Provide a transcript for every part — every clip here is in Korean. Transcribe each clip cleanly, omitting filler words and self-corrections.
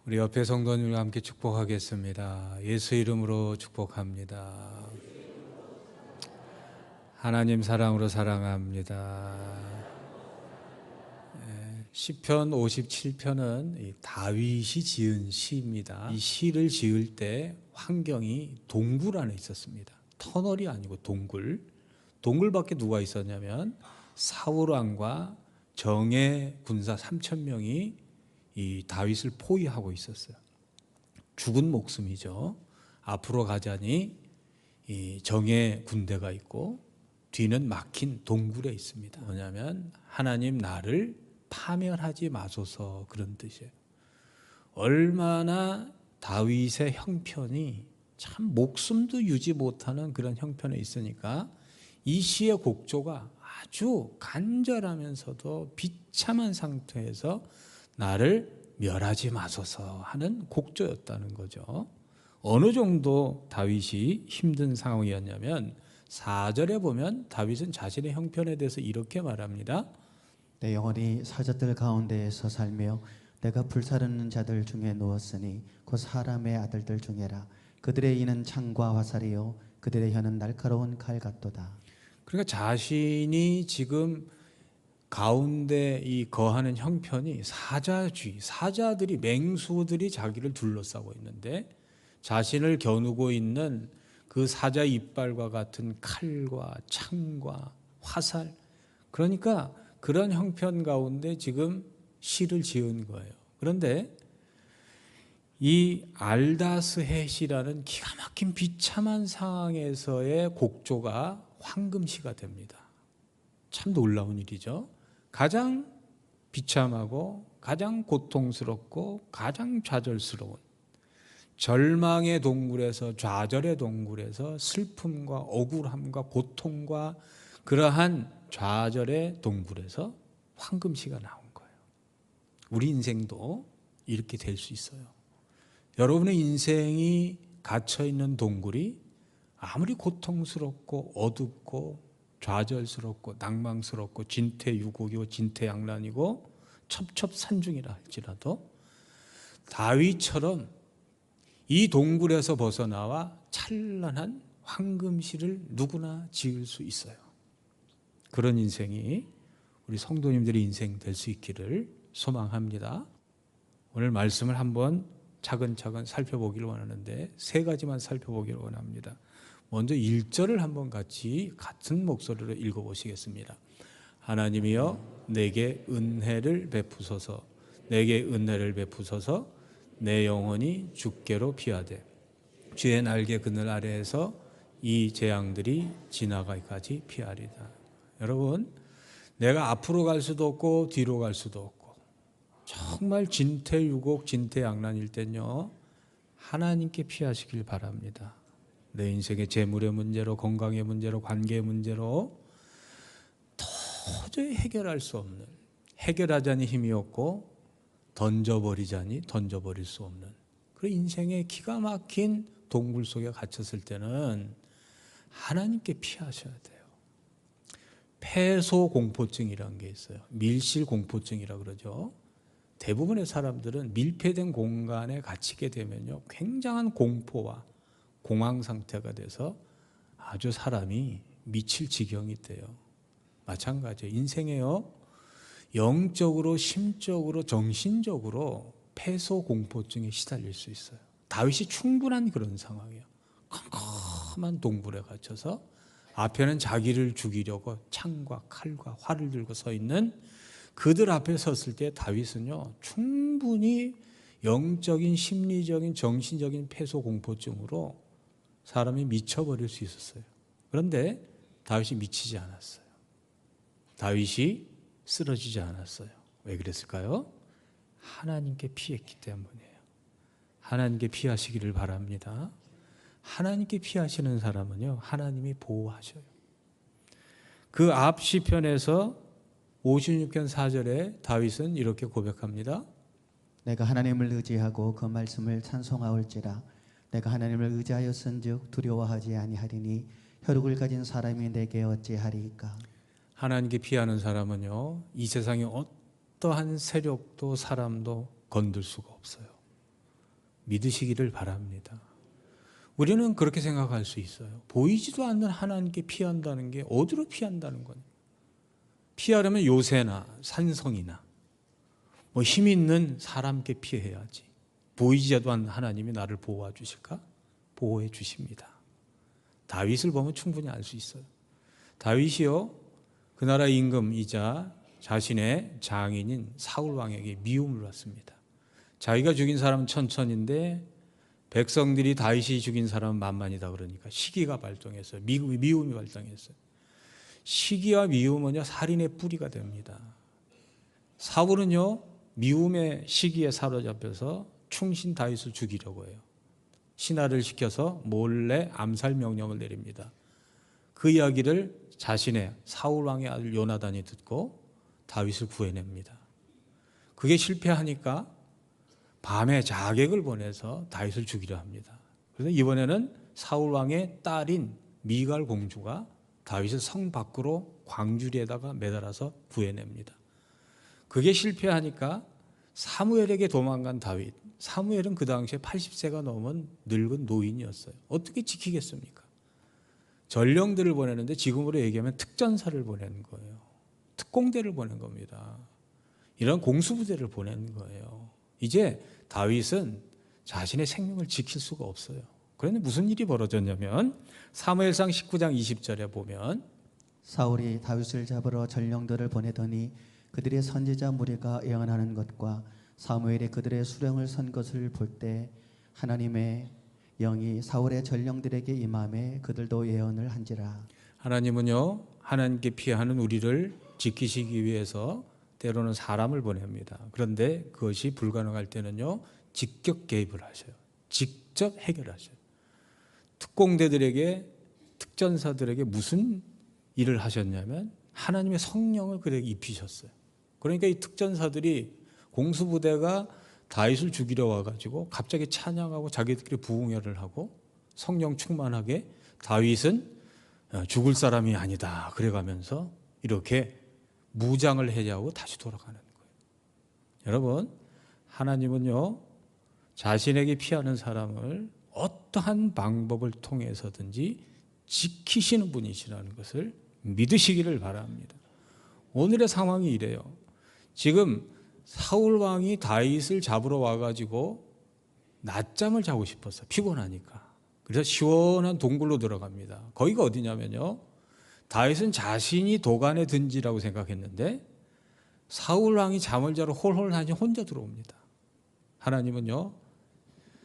우리 옆에 성도님과 함께 축복하겠습니다. 예수 이름으로 축복합니다. 하나님 사랑으로 사랑합니다. 시편 57편은 다윗이 지은 시입니다. 이 시를 지을 때 환경이 동굴 안에 있었습니다. 터널이 아니고 동굴. 동굴밖에 누가 있었냐면 사울 왕과 정예 군사 3,000명이 이 다윗을 포위하고 있었어요. 죽은 목숨이죠. 앞으로 가자니 이 정예 군대가 있고 뒤는 막힌 동굴에 있습니다. 뭐냐면 하나님 나를 파멸하지 마소서, 그런 뜻이에요. 얼마나 다윗의 형편이 참 목숨도 유지 못하는 그런 형편에 있으니까 이 시의 곡조가 아주 간절하면서도 비참한 상태에서 나를 멸하지 마소서 하는 곡조였다는 거죠. 어느 정도 다윗이 힘든 상황이었냐면 4절에 보면 다윗은 자신의 형편에 대해서 이렇게 말합니다. 내 영혼이 사자들 가운데에서 살며 내가 불사르는 자들 중에 누웠으니 곧 사람의 아들들 중에라. 그들의 이는 창과 화살이요 그들의 혀는 날카로운 칼 같도다. 그러니까 자신이 지금 가운데 이 거하는 형편이 사자주의, 사자들이, 맹수들이 자기를 둘러싸고 있는데 자신을 겨누고 있는 그 사자 이빨과 같은 칼과 창과 화살, 그러니까 그런 형편 가운데 지금 시를 지은 거예요. 그런데 이 알다스헷이라는 기가 막힌 비참한 상황에서의 곡조가 황금시가 됩니다. 참 놀라운 일이죠. 가장 비참하고 가장 고통스럽고 가장 좌절스러운 절망의 동굴에서, 좌절의 동굴에서 슬픔과 억울함과 고통과 그러한 좌절의 동굴에서 황금시가 나온 거예요. 우리 인생도 이렇게 될 수 있어요. 여러분의 인생이 갇혀있는 동굴이 아무리 고통스럽고 어둡고 좌절스럽고 낭망스럽고 진퇴유곡이고 진퇴양난이고 첩첩산중이라 할지라도 다윗처럼 이 동굴에서 벗어나와 찬란한 황금시를 누구나 지을 수 있어요. 그런 인생이 우리 성도님들의 인생 될 수 있기를 소망합니다. 오늘 말씀을 한번 차근차근 살펴보기를 원하는데 세 가지만 살펴보기를 원합니다. 먼저 1절을 한번 같은 목소리로 읽어보시겠습니다. 하나님이여 내게 은혜를 베푸소서, 내게 은혜를 베푸소서. 내 영혼이 주께로 피하되 주의 날개 그늘 아래에서 이 재앙들이 지나가기까지 피하리다. 여러분, 내가 앞으로 갈 수도 없고 뒤로 갈 수도 없고 정말 진퇴유곡 진퇴양난일 땐요, 하나님께 피하시길 바랍니다. 내 인생의 재물의 문제로, 건강의 문제로, 관계의 문제로 도저히 해결할 수 없는, 해결하자니 힘이 없고 던져버리자니 던져버릴 수 없는 그 인생의 기가 막힌 동굴 속에 갇혔을 때는 하나님께 피하셔야 돼요. 폐소공포증이라는 게 있어요. 밀실공포증이라고 그러죠. 대부분의 사람들은 밀폐된 공간에 갇히게 되면요, 굉장한 공포와 공황 상태가 돼서 아주 사람이 미칠 지경이 돼요. 마찬가지예요. 인생에요, 영적으로, 심적으로, 정신적으로 폐소공포증에 시달릴 수 있어요. 다윗이 충분한 그런 상황이에요. 컴컴한 동굴에 갇혀서 앞에는 자기를 죽이려고 창과 칼과 활을 들고 서 있는 그들 앞에 섰을 때 다윗은요, 충분히 영적인, 심리적인, 정신적인 폐소공포증으로 사람이 미쳐버릴 수 있었어요. 그런데 다윗이 미치지 않았어요. 다윗이 쓰러지지 않았어요. 왜 그랬을까요? 하나님께 피했기 때문이에요. 하나님께 피하시기를 바랍니다. 하나님께 피하시는 사람은요, 하나님이 보호하셔요. 그 앞 시편에서 56편 4절에 다윗은 이렇게 고백합니다. 내가 하나님을 의지하고 그 말씀을 찬송하올지라. 내가 하나님을 의지하였은즉 두려워하지 아니하리니 혈육을 가진 사람이 내게 어찌하리이까. 하나님께 피하는 사람은요, 이 세상에 어떠한 세력도 사람도 건들 수가 없어요. 믿으시기를 바랍니다. 우리는 그렇게 생각할 수 있어요. 보이지도 않는 하나님께 피한다는 게 어디로 피한다는 거냐. 피하려면 요새나 산성이나 뭐 힘 있는 사람께 피해야지. 보이지도 않는 하나님이 나를 보호해 주실까? 보호해 주십니다. 다윗을 보면 충분히 알 수 있어요. 다윗이요, 그 나라 임금이자 자신의 장인인 사울 왕에게 미움을 받습니다. 자기가 죽인 사람은 천천인데 백성들이 다윗이 죽인 사람은 만만이다 그러니까 시기가 발동했어요. 미움이 발동했어요. 시기와 미움은요, 살인의 뿌리가 됩니다. 사울은요, 미움의 시기에 사로잡혀서 충신 다윗을 죽이려고 해요. 신하를 시켜서 몰래 암살 명령을 내립니다. 그 이야기를 자신의 사울 왕의 아들 요나단이 듣고 다윗을 구해냅니다. 그게 실패하니까 밤에 자객을 보내서 다윗을 죽이려 합니다. 그래서 이번에는 사울 왕의 딸인 미갈 공주가 다윗을 성 밖으로 광주리에다가 매달아서 구해냅니다. 그게 실패하니까 사무엘에게 도망간 다윗. 사무엘은 그 당시에 80세가 넘은 늙은 노인이었어요. 어떻게 지키겠습니까? 전령들을 보내는데 지금으로 얘기하면 특전사를 보내는 거예요. 특공대를 보낸 겁니다. 이런 공수부대를 보낸 거예요. 이제 다윗은 자신의 생명을 지킬 수가 없어요. 그런데 무슨 일이 벌어졌냐면 사무엘상 19장 20절에 보면 사울이 다윗을 잡으러 전령들을 보내더니 그들의 선지자 무리가 예언하는 것과 사무엘이 그들의 수령을 선 것을 볼 때 하나님의 영이 사울의 전령들에게 임함에 그들도 예언을 한지라. 하나님은요, 하나님께 피하는 우리를 지키시기 위해서 때로는 사람을 보냅니다. 그런데 그것이 불가능할 때는요, 직접 개입을 하셔요. 직접 해결하셔요. 특공대들에게, 특전사들에게 무슨 일을 하셨냐면 하나님의 성령을 그들에게 입히셨어요. 그러니까 이 특전사들이 공수부대가 다윗을 죽이려 와가지고 갑자기 찬양하고 자기들끼리 부흥회를 하고 성령 충만하게 다윗은 죽을 사람이 아니다 그래가면서 이렇게 무장을 해제하고 다시 돌아가는 거예요. 여러분, 하나님은요, 자신에게 피하는 사람을 어떠한 방법을 통해서든지 지키시는 분이시라는 것을 믿으시기를 바랍니다. 오늘의 상황이 이래요. 지금 사울 왕이 다윗을 잡으러 와가지고 낮잠을 자고 싶었어요. 피곤하니까. 그래서 시원한 동굴로 들어갑니다. 거기가 어디냐면요, 다윗은 자신이 도간에 든지라고 생각했는데 사울 왕이 잠을 자러 홀홀하니 혼자 들어옵니다. 하나님은요,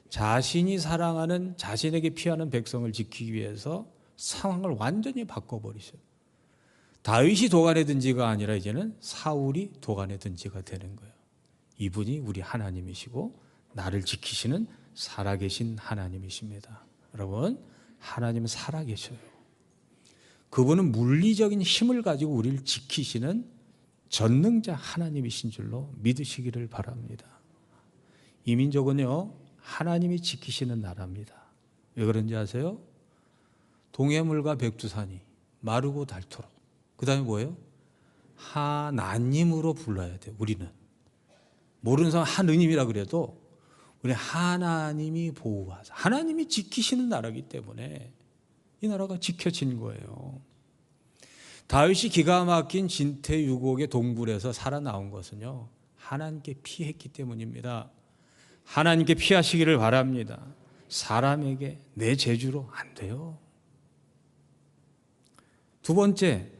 자신이 사랑하는, 자신에게 피하는 백성을 지키기 위해서 상황을 완전히 바꿔버리셔요. 다윗이 도간에 든지가 아니라 이제는 사울이 도간에 든지가 되는 거예요. 이분이 우리 하나님이시고 나를 지키시는 살아계신 하나님이십니다. 여러분, 하나님은 살아계셔요. 그분은 물리적인 힘을 가지고 우리를 지키시는 전능자 하나님이신 줄로 믿으시기를 바랍니다. 이 민족은요, 하나님이 지키시는 나라입니다. 왜 그런지 아세요? 동해물과 백두산이 마르고 닳도록. 그 다음에 뭐예요? 하나님으로 불러야 돼요. 우리는 모르는 사람 하느님이라 그래도 우리 하나님이 보호하사, 하나님이 지키시는 나라이기 때문에 이 나라가 지켜진 거예요. 다윗이 기가 막힌 진퇴유곡의 동굴에서 살아나온 것은요, 하나님께 피했기 때문입니다. 하나님께 피하시기를 바랍니다. 사람에게 내 재주로 안 돼요. 두 번째,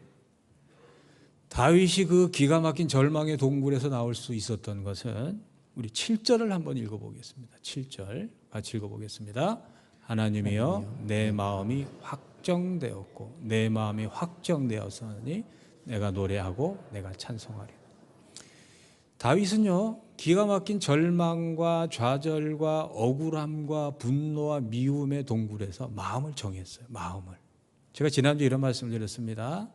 다윗이 그 기가 막힌 절망의 동굴에서 나올 수 있었던 것은 우리 7절을 한번 읽어보겠습니다. 7절 같이 읽어보겠습니다. 하나님이여, 내 마음이 확정되었고 내 마음이 확정되었으니 내가 노래하고 내가 찬송하리. 다윗은요, 기가 막힌 절망과 좌절과 억울함과 분노와 미움의 동굴에서 마음을 정했어요. 마음을. 제가 지난주에 이런 말씀을 드렸습니다.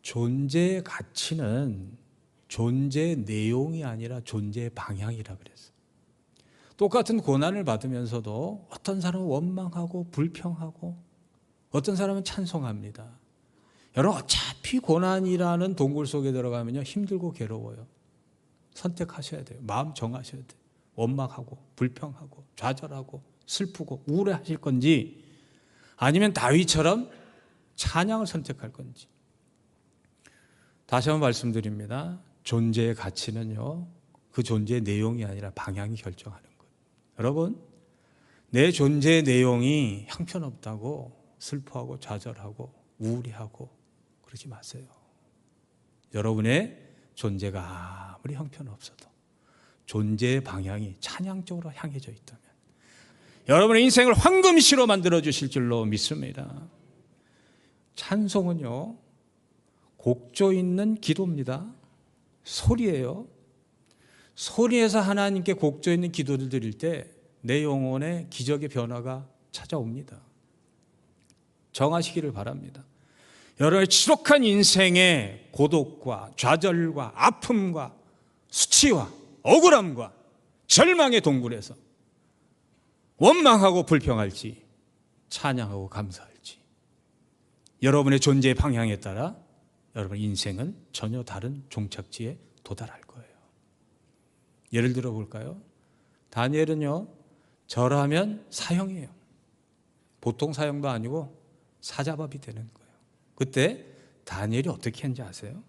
존재의 가치는 존재의 내용이 아니라 존재의 방향이라 그랬어요. 똑같은 고난을 받으면서도 어떤 사람은 원망하고 불평하고 어떤 사람은 찬송합니다. 여러분, 어차피 고난이라는 동굴 속에 들어가면요, 힘들고 괴로워요. 선택하셔야 돼요. 마음 정하셔야 돼요. 원망하고 불평하고 좌절하고 슬프고 우울해하실 건지, 아니면 다윗처럼 찬양을 선택할 건지. 다시 한번 말씀드립니다. 존재의 가치는요, 그 존재의 내용이 아니라 방향이 결정하는 거예요. 여러분, 내 존재의 내용이 형편없다고 슬퍼하고 좌절하고 우울해하고 그러지 마세요. 여러분의 존재가 아무리 형편없어도 존재의 방향이 찬양 쪽으로 향해져 있다면 여러분의 인생을 황금시로 만들어 주실 줄로 믿습니다. 찬송은요, 곡조 있는 기도입니다. 소리예요. 소리에서 하나님께 곡조 있는 기도를 드릴 때 내 영혼에 기적의 변화가 찾아옵니다. 정하시기를 바랍니다. 여러분의 지독한 인생의 고독과 좌절과 아픔과 수치와 억울함과 절망의 동굴에서 원망하고 불평할지 찬양하고 감사할지, 여러분의 존재의 방향에 따라 여러분의 인생은 전혀 다른 종착지에 도달할 거예요. 예를 들어 볼까요? 다니엘은요, 절하면 사형이에요. 보통 사형도 아니고 사자밥이 되는 거예요. 그때 다니엘이 어떻게 했는지 아세요?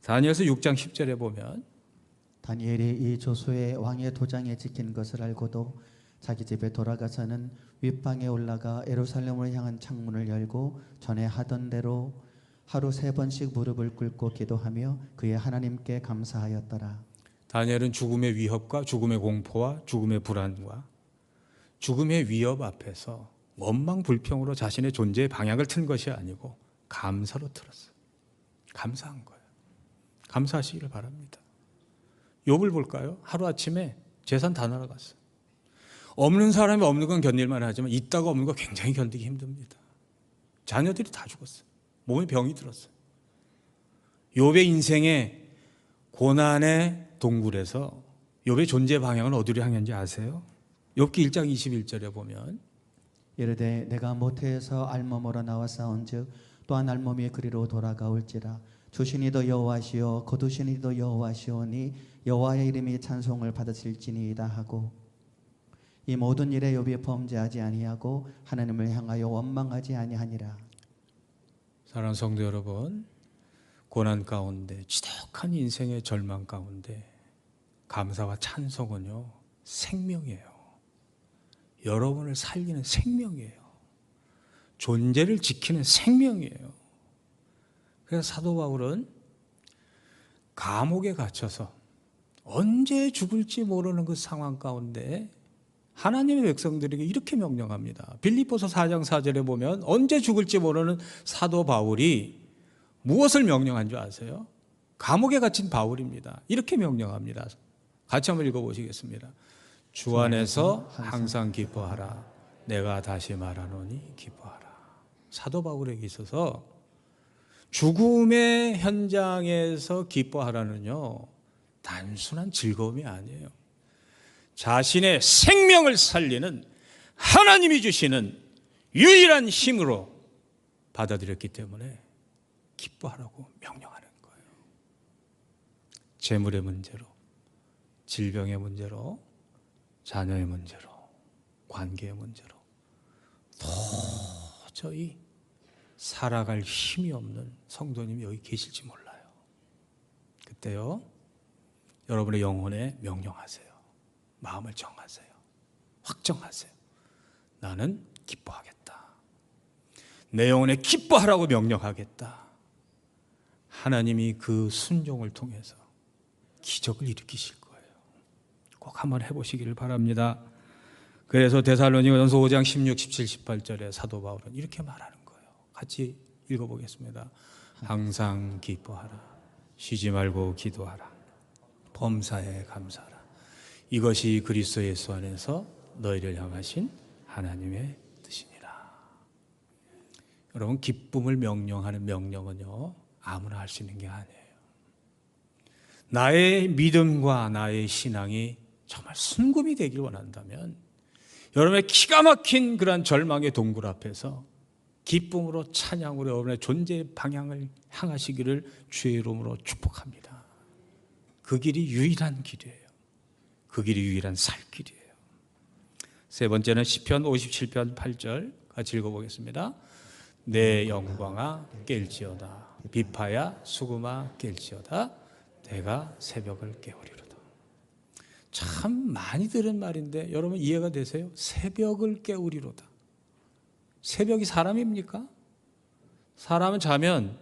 다니엘서 6장 10절에 보면 다니엘이 이 조소의 왕의 도장에 찍힌 것을 알고도 자기 집에 돌아가서는 윗방에 올라가 예루살렘을 향한 창문을 열고 전에 하던 대로 하루 3번씩 무릎을 꿇고 기도하며 그의 하나님께 감사하였더라. 다니엘은 죽음의 위협과 죽음의 공포와 죽음의 불안과 죽음의 위협 앞에서 원망 불평으로 자신의 존재의 방향을 튼 것이 아니고 감사로 틀었어요. 감사한 거예요. 감사하시기를 바랍니다. 욥을 볼까요? 하루아침에 재산 다 날아갔어요. 없는 사람이 없는 건 견딜만 하지만 있다가 없는 거 굉장히 견디기 힘듭니다. 자녀들이 다 죽었어요. 몸에 병이 들었어요. 욥의 인생의 고난의 동굴에서 욥의 존재 방향은 어디로 향했는지 아세요? 욥기 1장 21절에 보면 이르되 내가 모태에서 알몸으로 나와 싸운즉 또한 알몸이 그리로 돌아가올지라. 주신이도 여호와시오 거두신이도 여호와시오니 여호와의 이름이 찬송을 받으실지니이다 하고, 이 모든 일에 욥이 범죄하지 아니하고 하나님을 향하여 원망하지 아니하니라. 사랑하는 성도 여러분, 고난 가운데 지독한 인생의 절망 가운데 감사와 찬송은요, 생명이에요. 여러분을 살리는 생명이에요. 존재를 지키는 생명이에요. 그래서 사도 바울은 감옥에 갇혀서 언제 죽을지 모르는 그 상황 가운데 하나님의 백성들에게 이렇게 명령합니다. 빌립보서 4장 4절에 보면 언제 죽을지 모르는 사도 바울이 무엇을 명령한 줄 아세요? 감옥에 갇힌 바울입니다. 이렇게 명령합니다. 같이 한번 읽어보시겠습니다. 주 안에서 항상 기뻐하라. 내가 다시 말하노니 기뻐하라. 사도 바울에게 있어서 죽음의 현장에서 기뻐하라는요, 단순한 즐거움이 아니에요. 자신의 생명을 살리는 하나님이 주시는 유일한 힘으로 받아들였기 때문에 기뻐하라고 명령하는 거예요. 재물의 문제로, 질병의 문제로, 자녀의 문제로, 관계의 문제로 도저히 살아갈 힘이 없는 성도님이 여기 계실지 몰라요. 그때요, 여러분의 영혼에 명령하세요. 마음을 정하세요. 확정하세요. 나는 기뻐하겠다. 내 영혼에 기뻐하라고 명령하겠다. 하나님이 그 순종을 통해서 기적을 일으키실 거예요. 꼭 한번 해보시기를 바랍니다. 그래서 데살로니가전서 5장 16, 17, 18절에 사도 바울은 이렇게 말하는 거예요. 같이 읽어보겠습니다. 항상 기뻐하라. 쉬지 말고 기도하라. 범사에 감사하라. 이것이 그리스도 예수 안에서 너희를 향하신 하나님의 뜻이니라. 여러분, 기쁨을 명령하는 명령은요, 아무나 할 수 있는 게 아니에요. 나의 믿음과 나의 신앙이 정말 순금이 되길 원한다면 여러분의 기가 막힌 그러한 절망의 동굴 앞에서 기쁨으로 찬양으로 여러분의 존재의 방향을 향하시기를 주의 이름으로 축복합니다. 그 길이 유일한 길이에요. 그 길이 유일한 살 길이에요. 세 번째는 시편 57편 8절 같이 읽어보겠습니다. 내 영광아 깰지어다. 비파야 수금아 깰지어다. 내가 새벽을 깨우리로다. 참 많이 들은 말인데 여러분 이해가 되세요? 새벽을 깨우리로다. 새벽이 사람입니까? 사람은 자면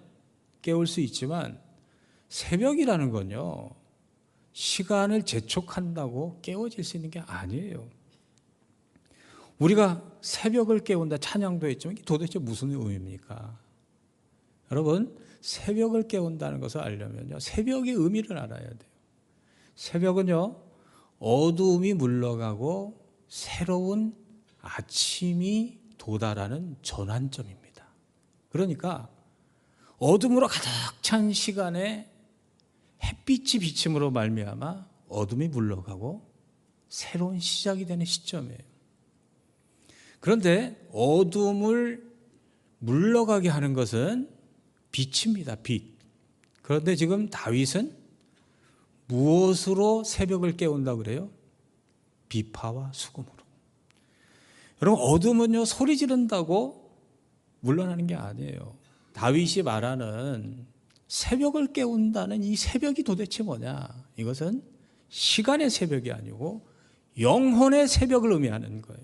깨울 수 있지만 새벽이라는 건요, 시간을 재촉한다고 깨워질 수 있는 게 아니에요. 우리가 새벽을 깨운다 찬양도 했지만 이게 도대체 무슨 의미입니까? 여러분, 새벽을 깨운다는 것을 알려면요, 새벽의 의미를 알아야 돼요. 새벽은요, 어두움이 물러가고 새로운 아침이 도달하는 전환점입니다. 그러니까 어둠으로 가득 찬 시간에 햇빛이 비침으로 말미암아 어둠이 물러가고 새로운 시작이 되는 시점이에요. 그런데 어둠을 물러가게 하는 것은 빛입니다. 빛. 그런데 지금 다윗은 무엇으로 새벽을 깨운다고 그래요? 비파와 수금으로. 여러분, 어둠은요, 소리 지른다고 물러나는 게 아니에요. 다윗이 말하는 새벽을 깨운다는 이 새벽이 도대체 뭐냐? 이것은 시간의 새벽이 아니고 영혼의 새벽을 의미하는 거예요.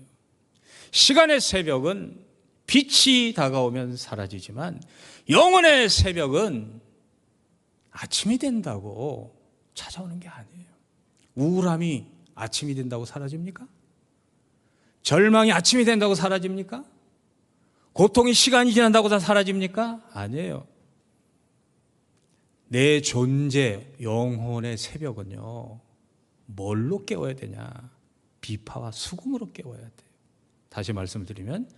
시간의 새벽은 빛이 다가오면 사라지지만 영혼의 새벽은 아침이 된다고 찾아오는 게 아니에요. 우울함이 아침이 된다고 사라집니까? 절망이 아침이 된다고 사라집니까? 고통이 시간이 지난다고 다 사라집니까? 아니에요. 내 존재, 영혼의 새벽은요, 뭘로 깨워야 되냐? 비파와 수금으로 깨워야 돼요. 다시 말씀드리면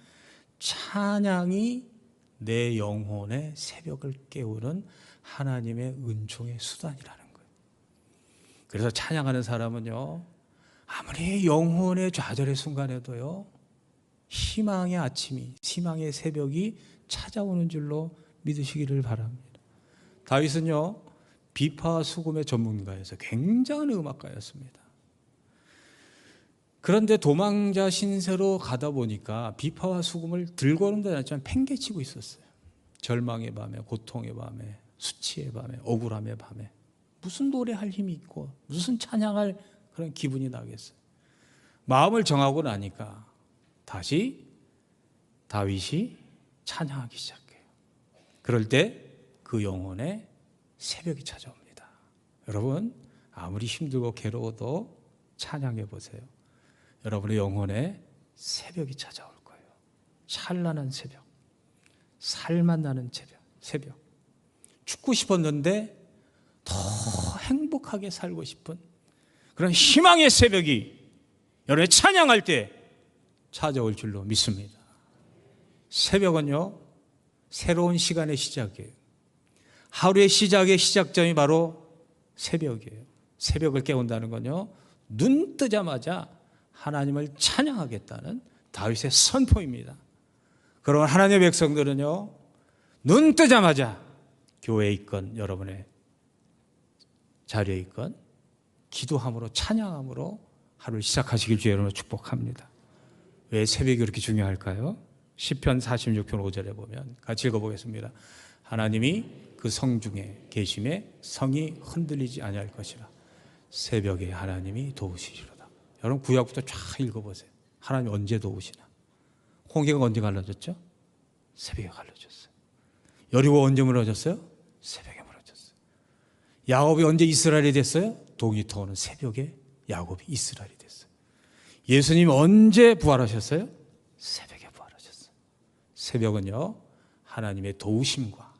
찬양이 내 영혼의 새벽을 깨우는 하나님의 은총의 수단이라는 거예요. 그래서 찬양하는 사람은요, 아무리 영혼의 좌절의 순간에도요, 희망의 아침이, 희망의 새벽이 찾아오는 줄로 믿으시기를 바랍니다. 다윗은요, 비파와 수금의 전문가여서 굉장한 음악가였습니다. 그런데 도망자 신세로 가다 보니까 비파와 수금을 들고는 다녔지만 팽개치고 있었어요. 절망의 밤에, 고통의 밤에, 수치의 밤에, 억울함의 밤에 무슨 노래할 힘이 있고 무슨 찬양할 그런 기분이 나겠어요. 마음을 정하고 나니까 다시 다윗이 찬양하기 시작해요. 그럴 때 그 영혼에 새벽이 찾아옵니다. 여러분, 아무리 힘들고 괴로워도 찬양해 보세요. 여러분의 영혼에 새벽이 찾아올 거예요. 찬란한 새벽, 살맛 나는 새벽. 죽고 싶었는데 더 행복하게 살고 싶은 그런 희망의 새벽이 여러분의 찬양할 때 찾아올 줄로 믿습니다. 새벽은요, 새로운 시간의 시작이에요. 하루의 시작의 시작점이 바로 새벽이에요. 새벽을 깨운다는 건요, 눈 뜨자마자 하나님을 찬양하겠다는 다윗의 선포입니다. 그런 하나님의 백성들은요, 눈 뜨자마자 교회에 있건 여러분의 자리에 있건 기도함으로 찬양함으로 하루를 시작하시길 주의 이름으로 축복합니다. 왜 새벽이 그렇게 중요할까요? 시편 46편 5절에 보면 같이 읽어보겠습니다. 하나님이 그 성 중에 계심에 성이 흔들리지 아니할 것이라. 새벽에 하나님이 도우시리로다. 여러분, 구약부터 쫙 읽어보세요. 하나님 언제 도우시나? 홍해가 언제 갈라졌죠? 새벽에 갈라졌어요. 여리고 언제 무너졌어요? 새벽에 무너졌어요. 야곱이 언제 이스라엘이 됐어요? 동이 터오는 새벽에 야곱이 이스라엘이 됐어요. 예수님 언제 부활하셨어요? 새벽에 부활하셨어요. 새벽은요, 하나님의 도우심과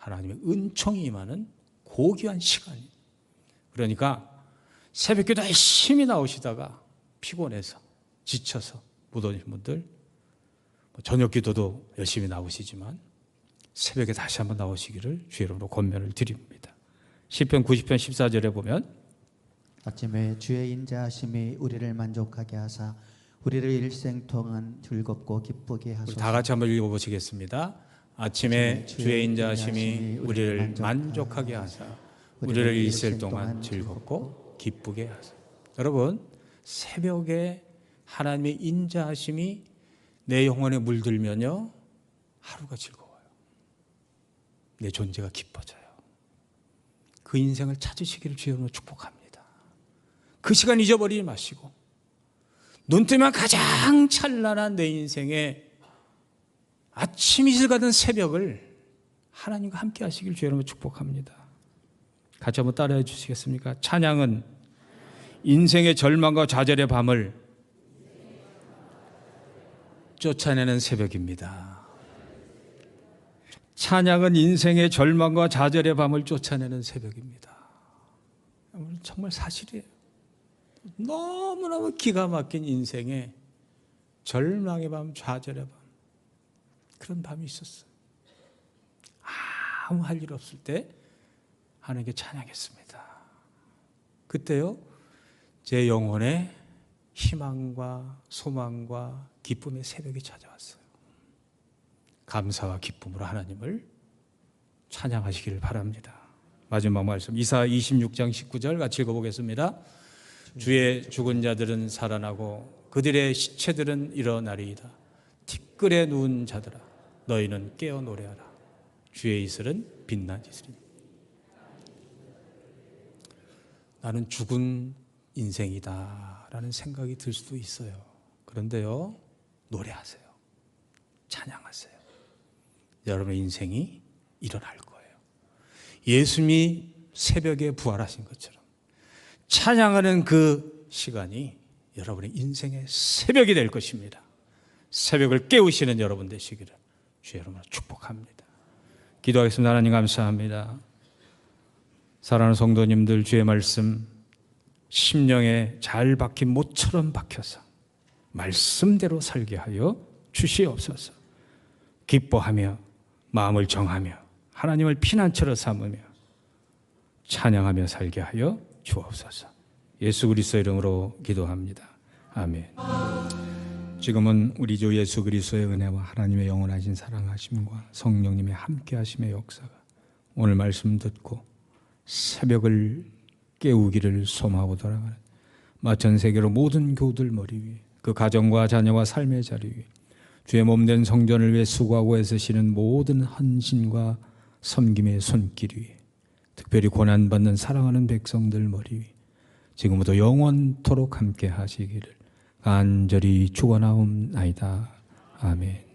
하나님의 은총이 임하는 고귀한 시간이에요. 그러니까 새벽기도 열심히 나오시다가 피곤해서 지쳐서 못 오신 분들, 저녁기도도 열심히 나오시지만 새벽에 다시 한번 나오시기를 주의 이름으로 권면을 드립니다. 시편 90편 14절에 보면 아침에 주의 인자하심이 우리를 만족하게 하사 우리를 일생 동안 즐겁고 기쁘게 하소서. 다 같이 한번 읽어보시겠습니다. 아침에 주의 인자하심이 우리를 만족하게 하사 우리를 일생 동안 즐겁고 기쁘게 하소서. 여러분, 새벽에 하나님의 인자하심이 내 영혼에 물들면요, 하루가 즐거워요. 내 존재가 기뻐져요. 그 인생을 찾으시기를 주의 이름으로 축복합니다. 그 시간 잊어버리지 마시고 눈 뜨면 가장 찬란한 내 인생의 아침 이슬 같은 새벽을 하나님과 함께 하시길 주의 이름으로 축복합니다. 같이 한번 따라해 주시겠습니까? 찬양은 인생의 절망과 좌절의 밤을 쫓아내는 새벽입니다. 찬양은 인생의 절망과 좌절의 밤을 쫓아내는 새벽입니다. 정말 사실이에요. 너무너무 기가 막힌 인생의 절망의 밤, 좌절의 밤, 그런 밤이 있었어요. 아무 할 일 없을 때 하나님께 찬양했습니다. 그때요, 제 영혼에 희망과 소망과 기쁨의 새벽이 찾아왔어요. 감사와 기쁨으로 하나님을 찬양하시기를 바랍니다. 마지막 말씀 이사야 26장 19절 같이 읽어보겠습니다. 주의 죽은 자들은 살아나고 그들의 시체들은 일어나리이다. 티끌에 누운 자들아 너희는 깨어 노래하라. 주의 이슬은 빛난 이슬이니. 나는 죽은 인생이다 라는 생각이 들 수도 있어요. 그런데요, 노래하세요. 찬양하세요. 여러분의 인생이 일어날 거예요. 예수님이 새벽에 부활하신 것처럼 찬양하는 그 시간이 여러분의 인생의 새벽이 될 것입니다. 새벽을 깨우시는 여러분 되시기를 주의 이름으로 축복합니다. 기도하겠습니다. 하나님 감사합니다. 사랑하는 성도님들, 주의 말씀 심령에 잘 박힌 못처럼 박혀서 말씀대로 살게 하여 주시옵소서. 기뻐하며 마음을 정하며 하나님을 피난처로 삼으며 찬양하며 살게 하여 주옵소서. 예수 그리스도 이름으로 기도합니다. 아멘. 지금은 우리 주 예수 그리스도의 은혜와 하나님의 영원하신 사랑하심과 성령님의 함께하심의 역사가 오늘 말씀 듣고 새벽을 깨우기를 소망하고 돌아가는 전 세계로 모든 교우들 머리 위에 그 가정과 자녀와 삶의 자리 위에 주의 몸된 성전을 위해 수고하고 애쓰시는 모든 헌신과 섬김의 손길 위에 특별히 고난받는 사랑하는 백성들 머리 위에 지금부터 영원토록 함께 하시기를 간절히 축원하옵나이다. 아멘.